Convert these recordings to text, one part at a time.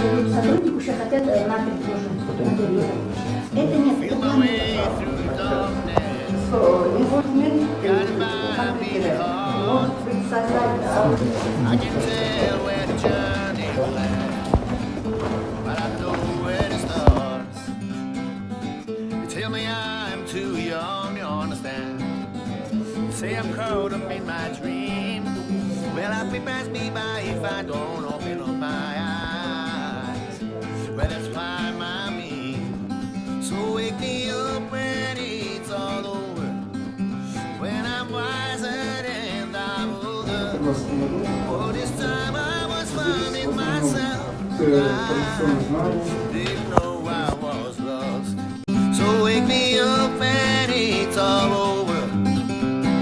Другой сотрудник уже хотят на предложение. Это нет, это планируется. Инвольвмент может быть создать. Say I'm caught up in my dream. Well, I think pass me by if I don't open up my eyes. Well, that's why I mean. So wake me up when it's all over. When I'm wiser and I'm older. Oh, this time I was finding myself. I didn't know I was lost. So wake me up when it's all over.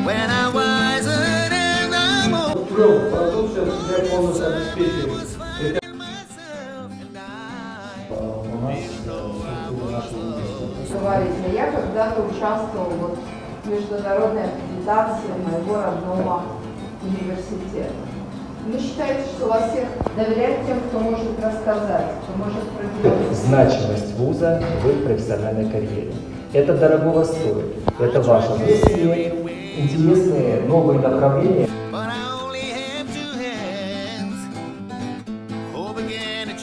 When I'm wiser and I'm older. Продукция себя полностью обеспечивает. Говорите, я когда-то участвовал в международной аккредитации моего родного университета. Вы считаете, что во всех доверять тем, кто может рассказать, кто может проделать? Значимость вуза в их профессиональной карьере. Это дорогого стоит. Это важно. Все интересные новые направления.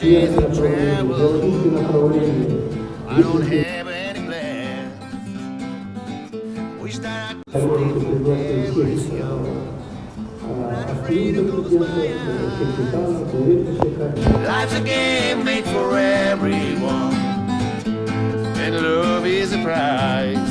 Первое направление, биологическое направление. Хорошие приглашения всех активных студентов, всех деканов, уверенных. Life's a game made for everyone, and love is a prize.